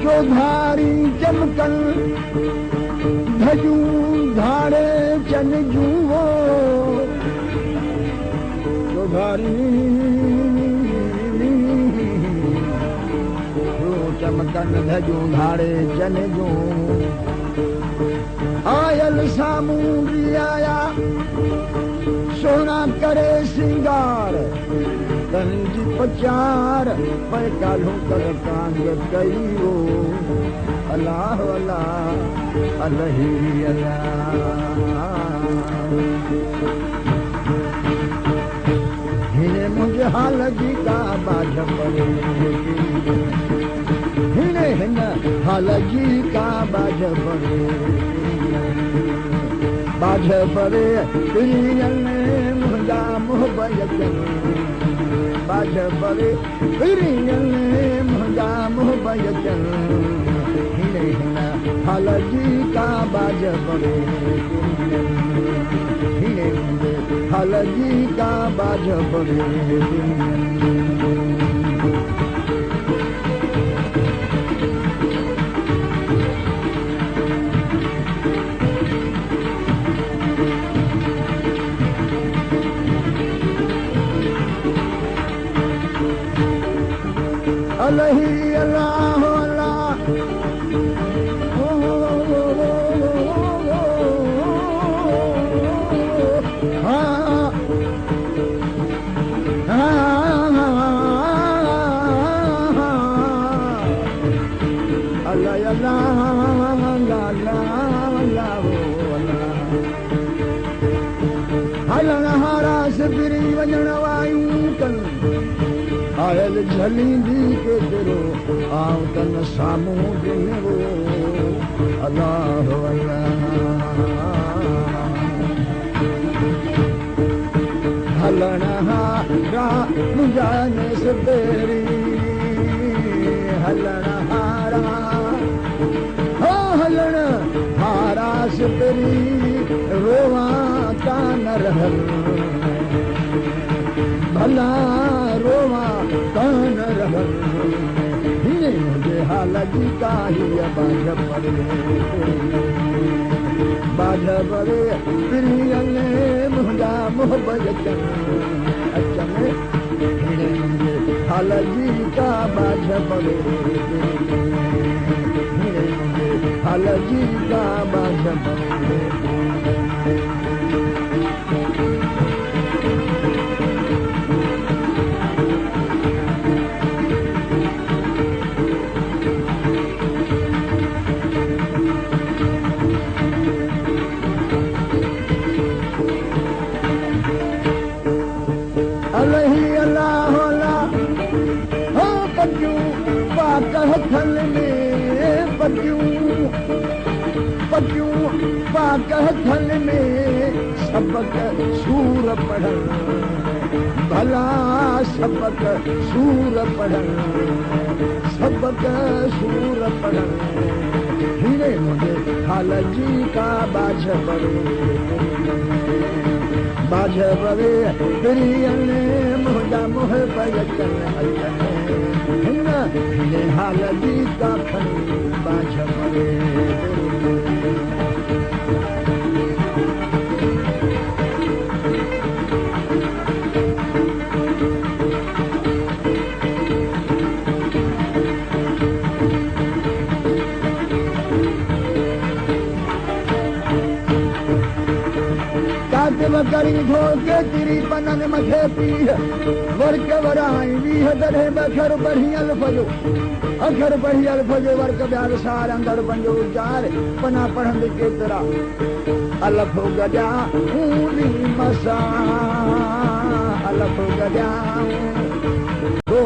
चौधारी चमकन धजूं धाड़े चन जूं चौधारी चमकन धजूं धाड़े चन जूं आयल सामूंडी आया सोना करे सिंगार कंज पचार पर कालू कर कांग कई वो अल्लाह अल्लाह अल्लाही अल्लाह हिने मुझे हाल जी का बाज पड़े हिने हिन हाल जी का बाज पड़े बाज पड़े पिरियन मुझा मोहब्बत बाज पड़े पिरियन मुझा मोहब्बत हिने हिन हाल जी का बाज पड़े हिने मुझे हाल जी का बाज पड़े अल्लाही अल्लाह अल्लाह हलण हारा सिबिरी वञण वायूं कन आयल झलींदी केतिरो आऊं तन साम्हूं ॾिनो अल्लाह अल्लाह हलण हारा मुंहिंजा सिबिरी हलण हारा हो हलण हारा सिबिरी रोवा कान रहल भला रोवा कान रहल हिने मुझे हाल जी का ही बाज पड़े पिरियन मुंहिंजा मोहब्बत अचन हिने मुझे हाल जी का बाज पड़े हिने मुझे हाल जी का बाज पड़े हथन में पटियूं पाक हथन में सबक सूर पढ़न भला सबक सूर पढ़न सबक सूर पढ़न हिने मुझे हाल जी का बाज पड़े पिरियन मुंहिंजा मोहब्बत अचन हिने हाल जी का खन बाज पड़े करी धोके तिरी पनन मथे पीह वर्क वराई वीह दरे बखर बढ़ियल फजो अखर बढ़ियल फजो वर्क ब्याल सार अंदर पंजो चार पना पढ़ंद केतरा अलफ गजा ऊली मसा अलफ गजा ओ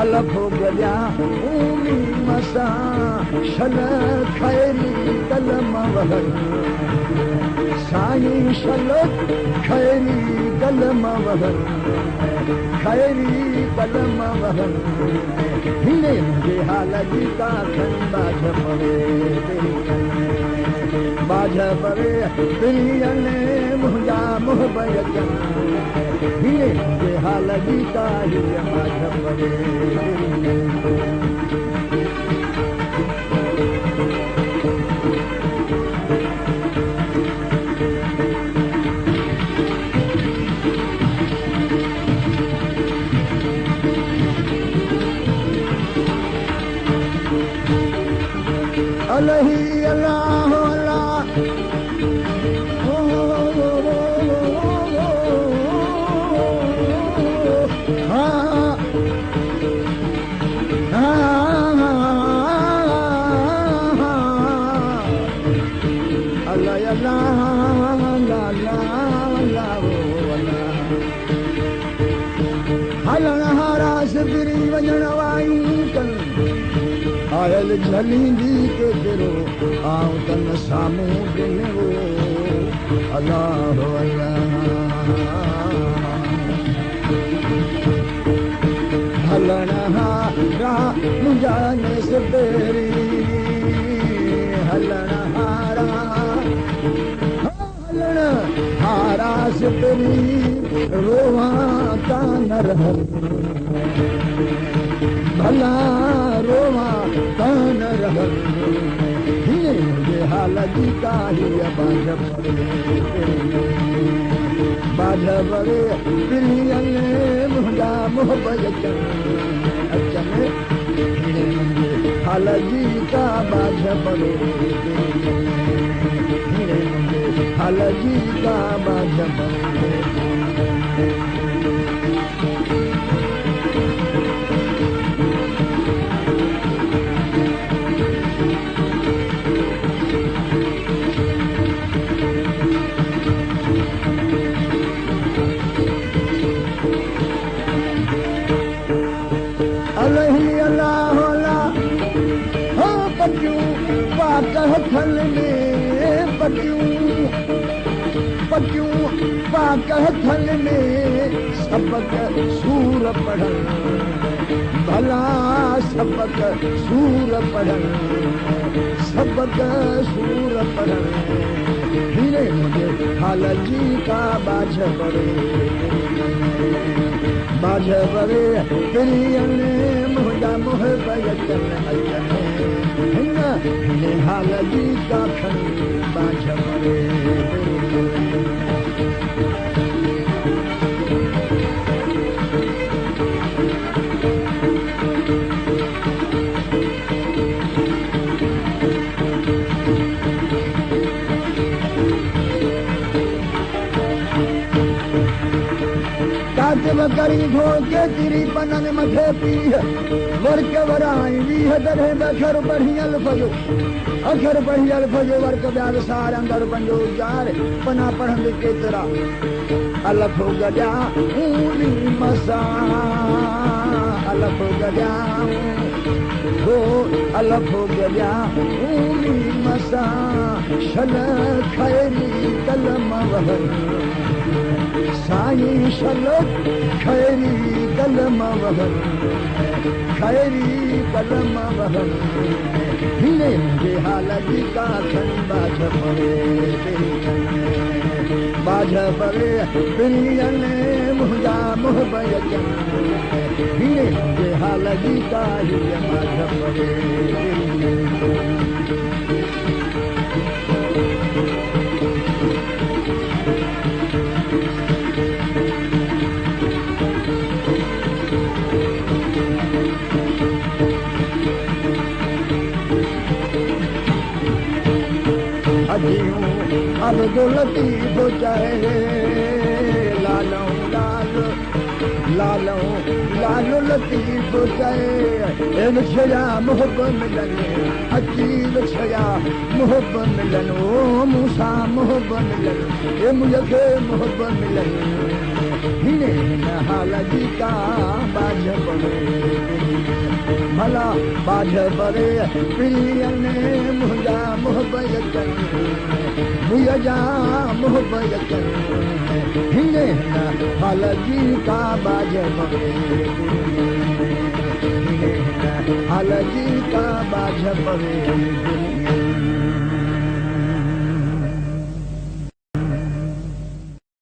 अलफ गजा ऊली मसा शल खैरी कलम वहर साईं शल खैरी कलम वहर खैरी कलम वहर हिने मुझे हाल जी का खन बाझ पवे प्रियने मुझा मुह बयचन हिने मुझे हाल जी का ही बाझ पवे अलही अल्लाह अल्लाह आयल झलींदी के तेरो आऊं तन सामूं ॾिनो अल्लाह अल्लाह हलण हारा मुंहिंजा नेसबेरी हलण हारा हलण हारा सिबरी रोवा कान रहल भला रोवा कान रहल हिने मुझे हाल जी का ही बाझ पवे प्रियने मुंहिंजा मुह बयचन अचन हिने मुझे हाल जी का बाझ पवे हिने मुझे हाल जी का बाझ पवे हथल में पटियूं पाक हथल में सबक सूर पढ़न भला सबक सूर पढ़न सबक सूर पढ़न हिने मुझे हाल जी का बाझ पवे प्रियने मुंहिंजा मुह बयचन अचन हिने हाल जी का खन बाझ पवे करी धोके तिरी पनन मथे पीह वर्क वराई वीह दरे बखर बढ़ियल फजो अखर बढ़ियल फजो वर्क ब्याल सार अंदर पंजो चार पना पढ़ंद केतरा अलफ गजा ऊली मसा अलफ गजा हो अलफ गजा ऊली मसा शल खैरी कलम वहर साईं शल खैरी कलम वहर खैरी कलम वहर हिने मुझे हाल जी का खन बाझ पवे प्रियने मुंहिंजा मुह बयचन हिने मुझे हाल जी का ही बाझ पवे हजियूं अब्दुल लतीफ चए लालू लाल लालू लालू लतीफ चए छया मुहब मिलनि अकील छया मुहब मिलनि ओ मूंसां मुहब मिलनि ए मुंहिंजे मुहब मिलनि हिन हिन हाल जी का बाझ पवे भला बाझ पवे प्रियने मुंहिंजा मुहब अचनि मुंहिंजा मुहब अचनि हिन हिन हाल जी का बाझ पवे हिन हिन हाल जी का बाझ पवे